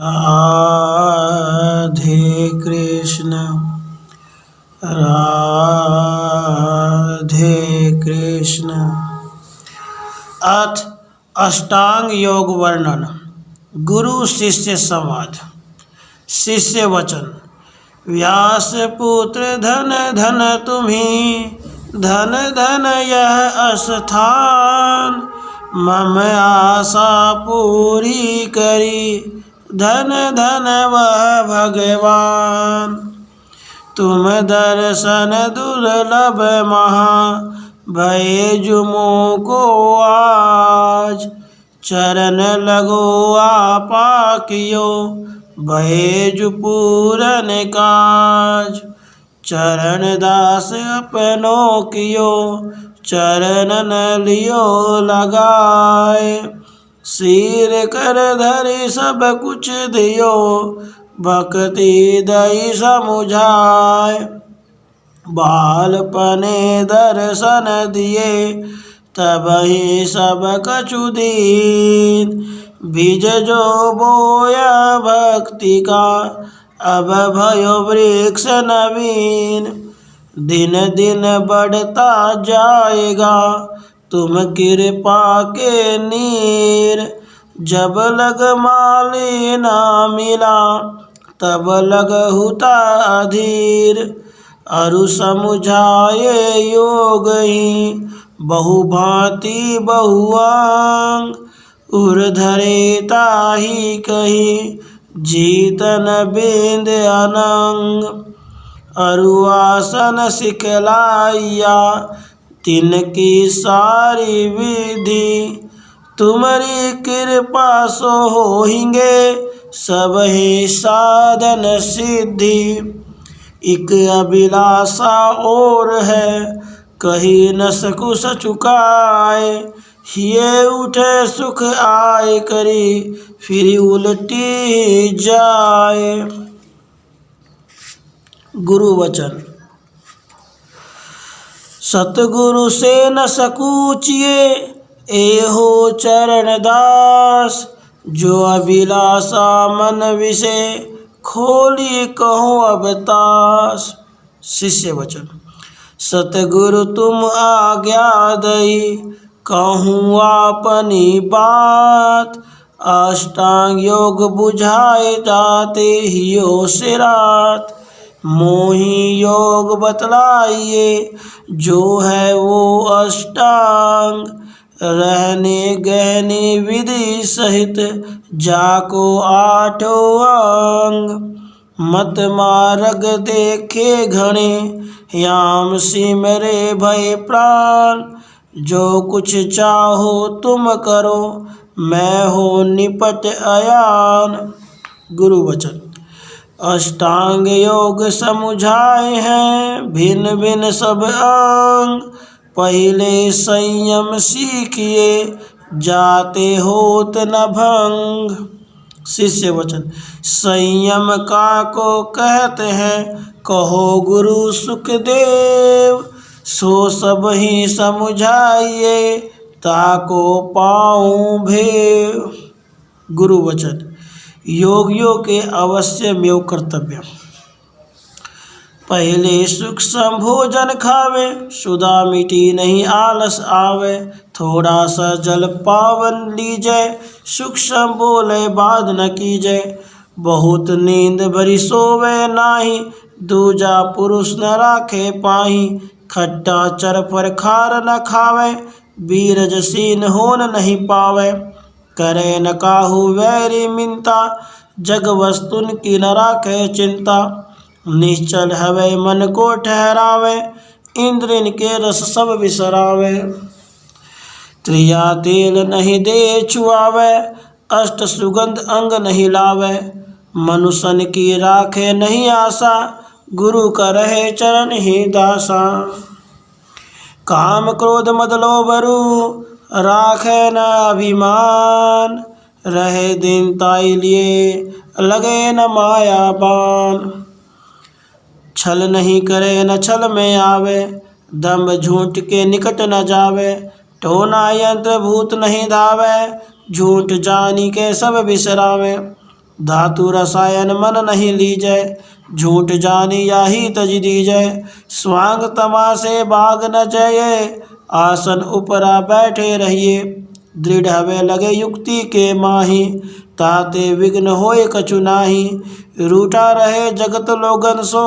राधे कृष्ण राधे कृष्ण। अथ अष्टांग योग वर्णन। गुरु शिष्य संवाद। शिष्य वचन। व्यास पुत्र धन धन तुम्हें, धन धन यह स्थान, मम आशा पूरी करी, धन धन वह भगवान। तुम दर्शन दुर्लभ महा, भये जुमो को आज, चरण लगो आपा कियो, भये जु पूरन काज। चरण दास अपनो कियो, चरणन लियो लगाए, सिर कर धरि सब कुछ दियो, भक्ति दई समुझाए। बालपने दर्शन दिए, तबहि सब कछु दीन, बीज जो बोया भक्ति का, अब भयो वृक्ष नवीन। दिन दिन बढ़ता जाएगा तुम कृपा के नीर, जब लग माली ना मिला, तब लग हुता अधीर। अरु समुझाए योग ही, बहुभांति बहुआंग, उर धरे ताहि कही, जीतन बिंद अनंग। अरु आसन सिखलाइया, तिनकी सारी विधि, तुम्हारी कृपा सो होहिंगे, सब ही साधन सिद्धि। इक अभिलाषा और है, कही न सकु सचुकाए, हिये उठे सुख आय करी, फिर उलटी जाए। गुरु वचन। सतगुरु से न सकूचिए, एहो चरण दास, जो अभिलाषा मन विषय, खोली कहूँ अब तास। शिष्य वचन। सतगुरु तुम आज्ञा दई, कहूँ आपनी बात, अष्टांग योग बुझाए जाते हियो सिरात। मोहि योग बतलाइए, जो है वो अष्टांग, रहने गहने विधि सहित, जाको आठों अंग। मत मार्ग देखे घणे, याम सिमरे भय प्राण, जो कुछ चाहो तुम करो, मैं हो निपट अयान। गुरु वचन। अष्टांग योग समुझाए हैं, भिन्न भिन्न सब अंग, पहले संयम सीखिए, जाते होत न भंग। शिष्य वचन। संयम का को कहते हैं, कहो गुरु सुखदेव, सो सब ही समुझाइए, ताको पाऊं भेव। गुरु वचन। योगियों के अवश्य मेव कर्तव्य। पहले सूक्ष्म भोजन खावे, सुधा मीठी नहीं आलस आवे, थोड़ा सा जल पावन लीजय, सूक्ष्म बोले बात न कीजय। बहुत नींद भरी सोवे नाही, दूजा पुरुष न राखे पाही। खट्टा चर पर खार न खावे, बीरज सीन होन नहीं पावे। करे न काहू वैरी मिनता, जग वस्तुन की न राखे चिंता। निश्चल हवे मन को ठहरावे, इंद्रिन के रस सब बिसरावे। त्रिया तेल नहीं दे छुआवे, अष्ट सुगंध अंग नहीं लावे। मनुष्यन की राखे नहीं आशा, गुरु का रहे चरण ही दासा। काम क्रोध मद लोभ रूप, राखे न अभिमान। रहे दिन ताई लिए, लगे न माया बान। छल नहीं करे न छल में आवे, दम्भ झूठ के निकट न जावे। टोना यंत्र भूत नहीं धावे, झूठ जानी के सब बिसरावे। धातु रसायन मन नहीं लीजय, झूठ जानी याही तज दीजय। स्वांग तमासे बाग न जये, आसन उपरा बैठे रहिए। दृढ़ हवे लगे युक्ति के माही, ताते विघ्न होए कछु नाही। रूठा रहे जगत लोगन सो,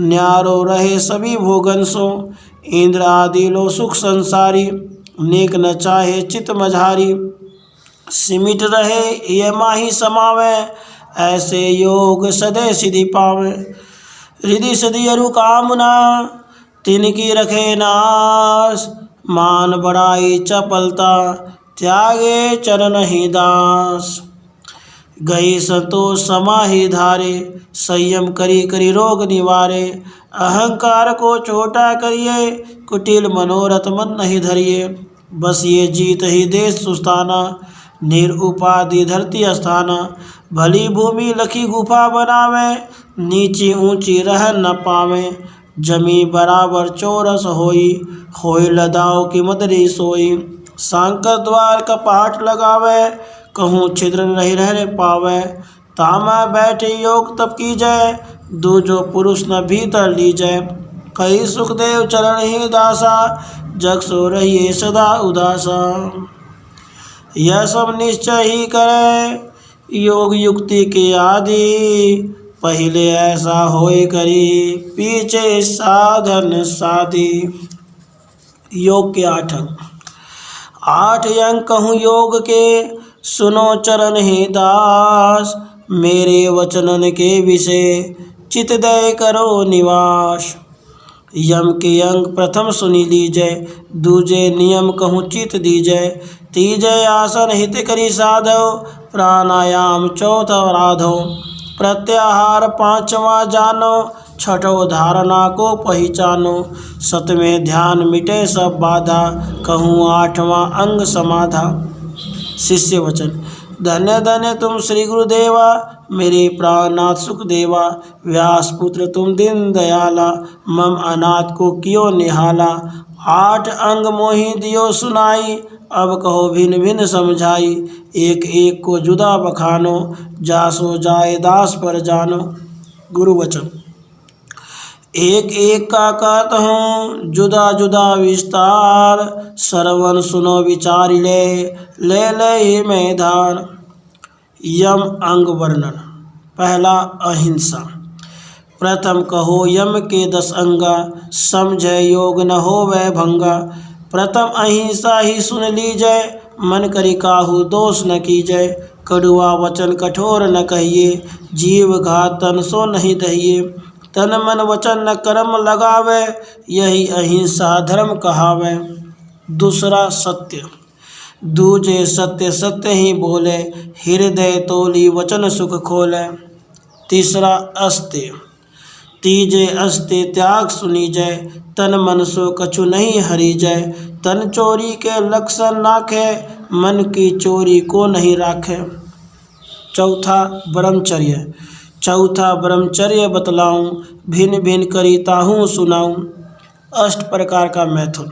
न्यारो रहे सभी भोगन सो। इंद्र आदि लो सुख संसारी, नेक न चाहे चित मझारी। सिमिट रहे ये माही समावे, ऐसे योग सदै सिद्धि पावे। रिधि सिद्धि अरु कामना, तिनकी रखे नाश। मान बड़ाई चपलता, त्यागे चरण ही दास। गई संतोष समाहि धारे, संयम करी करी रोग निवारे। अहंकार को छोटा करिए, कुटिल मनोरथ मन नहीं धरिए। बस ये जीत ही देश सुस्ताना, निरुपाधि धरती अस्थाना। भली भूमि लखी गुफा बनावे, नीची ऊंची रह न पावे। जमी बराबर चौरस होई, होई लदाओ की मदरी सोई। सांकर द्वार का पाठ लगावे, कहूँ छिद्र नहीं रहने पावे। तामा बैठे योग तप की जय, दूजो पुरुष न भीतर लीजय। कही सुखदेव चरण ही दासा, जग सो रहिए सदा उदासा। यह सब निश्चय ही करे, योग युक्ति के आदि। पहले ऐसा होए करी, पीछे साधन साधी। योग के 8 अंग। 8 अंग कहूँ योग के, सुनो चरण ही दास। मेरे वचनन के विषय, चित दय करो निवास। यम के अंग प्रथम सुनी लीजय, दूजे नियम कहूँ चित दीजय। तीजय आसन हित करी साधो, प्राणायाम चौथा राधो। प्रत्याहार 5वां जानो, छठो धारणा को पहचानो। 7वें ध्यान मिटे सब बाधा, कहूँ 8वां अंग समाधा। शिष्य वचन। धन्य धन्य तुम श्री गुरुदेवा, मेरे प्राणनाथ सुखदेवा। व्यास पुत्र तुम दीन दयाला, मम अनाथ को कियो निहाला। 8 अंग मोहि दियो सुनाई, अब कहो भिन्न भिन्न समझाई। एक एक को जुदा बखानो, जासो जाए दास पर जानो। गुरु वचन। एक एक का कहत हूँ जुदा जुदा विस्तार, श्रवण सुनो विचार ले में धार। यम अंग वर्णन। पहला अहिंसा। प्रथम कहो यम के 10 अंगा, समझे योग न होवै भंगा। प्रथम अहिंसा ही सुन लीजय, मन करी काहू दोष न कीजय। कड़ुआ वचन कठोर न कहिए, जीव घात तन सो नहीं दहिए। तन मन वचन न कर्म लगावे, यही अहिंसा धर्म कहावे। दूसरा सत्य। दूजे सत्य सत्य ही बोले, हृदय तोली वचन सुख खोले। तीसरा अस्त्य। तीजे अस्त्य त्याग सुनी जय, तन मन सो कछु नहीं हरि जय। तन चोरी के लक्षण नाखे, मन की चोरी को नहीं राखे। चौथा ब्रह्मचर्य। चौथा ब्रह्मचर्य बतलाऊं, भिन्न भिन्न करी ताहूँ सुनाऊं। 8 प्रकार का मैथुन।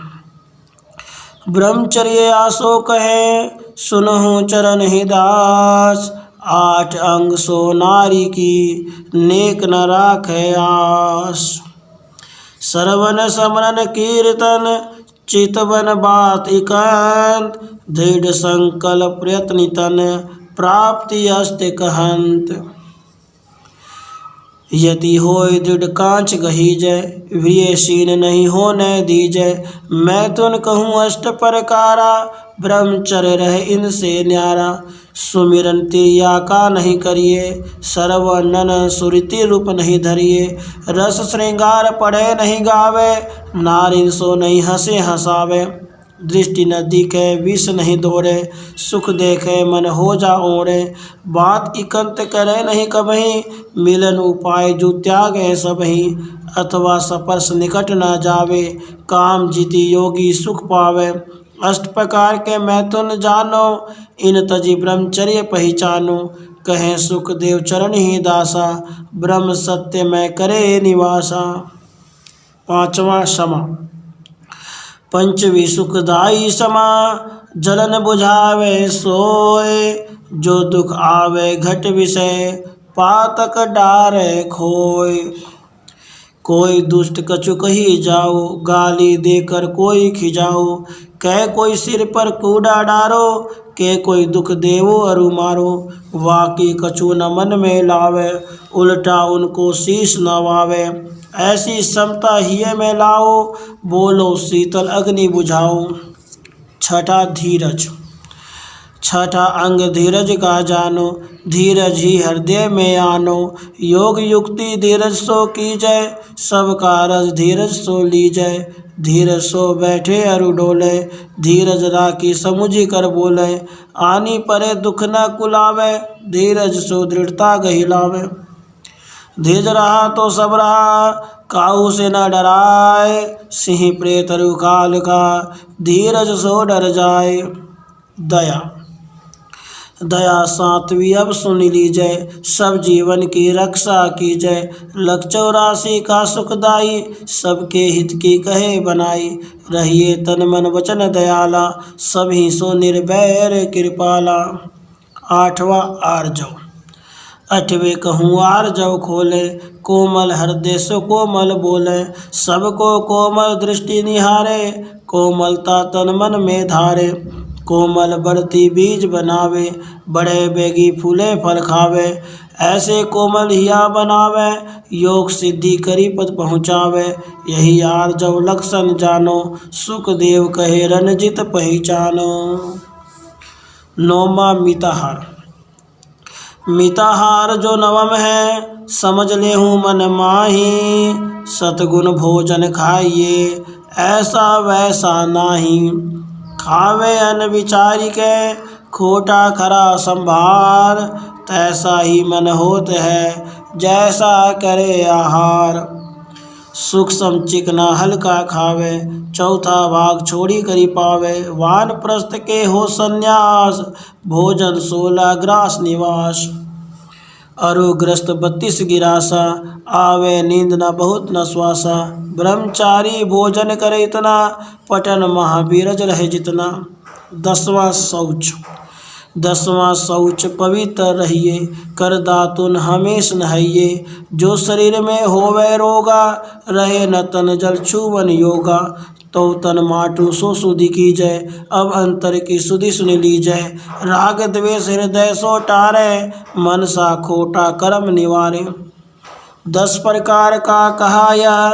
ब्रह्मचर्य आसो कहे, सुनहु चरण ही दास। 8 अंग सो नारी की, नेक न राखे आस। श्रवण समरण कीर्तन, चितवन बात एकांत। दृढ़ संकल्प प्रयत्न तन, प्राप्ति अस्ति कहंत। यदि होय दृढ़ कांच गहीजय, वीर्यशीन नहीं होने दीजय। मैथुन कहूँ 8 प्रकारा, ब्रह्मचर्य रहे इनसे न्यारा। सुमिरन तिरिया का नहीं करिए, सर्वनन सुरति रूप नहीं धरिए। रस श्रृंगार पढ़े नहीं गावे, नारिन सो नहीं हंसे हंसावे। दृष्टि न दिखे विष नहीं दौड़े, सुख देखे मन हो जा ओरे। बात इकंत करे नहीं कबही, मिलन उपाय जो त्याग है सबही। अथवा सपर्श निकट न जावे, काम जीती योगी सुख पावे। 8 प्रकार के मैथुन जानो, इन तजी ब्रह्मचर्य पहचानो। कहें सुखदेव चरण ही दासा, ब्रह्म सत्य में करे निवासा। 5वां क्षमा। पंचवी सुखदाई समा, जलन बुझावे सोए। जो दुख आवे घट विषय, पातक डारे खोय। कोई दुष्ट कछु कही जाओ, गाली देकर कोई खिजाओ। कह कोई सिर पर कूड़ा डारो, के कोई दुख देवो अरु मारो। वाकी कछु न मन में लावे, उल्टा उनको शीश नवावे। ऐसी समता हिय में लाओ, बोलो शीतल अग्नि बुझाओ। छठा धीरज। छठा अंग धीरज का जानो, धीरज ही हृदय में आनो। योग युक्ति धीरज सो कीजय, सब कारज धीरज सो लीजय। धीरज सो बैठे अरु डोले, धीरज राखी समुझी कर बोले। आनी परे दुख न कुलावे, धीरज सो दृढ़ता गहिलावे। धीरज रहा तो सब रहा, काहू से न डराए। सिंह प्रेत अरु काल का, धीरज सो डर जाए। दया। दया सात्वी अब सुन लीजय, सब जीवन की रक्षा कीजय। लख 84 का सुखदाई, सबके हित की कहे बनाई। रहिए तन मन वचन दयाला, सभी सो निर्भय कृपाला। आठवां आर्जव। अठवें कहूँ आर्जव खोले, कोमल हृदय सो कोमल बोले। सबको कोमल दृष्टि निहारे, कोमलता तन मन में धारे। कोमल बढ़ती बीज बनावे, बड़े बेगी फूले फल खावे। ऐसे कोमल हिया बनावे, योग सिद्धि करी पद पहुँचावे। यही आर्जव लक्षण जानो, सुखदेव कहे रणजित पहचानो। नौमा मिताहार। मिताहार जो नवम है, समझ ले हूँ मन माही। सतगुण भोजन खाइए, ऐसा वैसा नाही। खावे अन विचारी के, खोटा खरा संभार। तैसा ही मन होत है, जैसा करे आहार। सूक्ष्म चिकना हल्का खावे, चौथा भाग छोड़ी करी पावे। वानप्रस्थ के हो संन्यास, भोजन 16 ग्रास निवास। अरुग्रस्त 32 गिरासा, आवे नींद न बहुत न श्वासा। ब्रह्मचारी भोजन करे इतना, पठन महावीरज रहे जितना। 10वां शौच। 10वां शौच पवित्र रहिए, कर दातुन हमेश नहाइए। जो शरीर में होवे रोगा, रहे न तन जल छुवन योगा। तो तन माटू सो सुधि कीजय, अब अंतर की सुधि सुन लीजय। राग द्वेष हृदय सो टारे, मन सा खोटा कर्म निवारे। 10 प्रकार का कहा यह,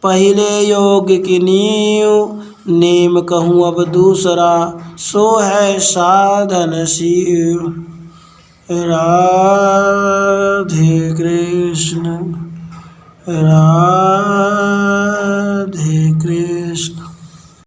पहले योग की नींव। नेम कहूँ अब दूसरा, सो है साधन शिव। राधे कृष्ण राधे।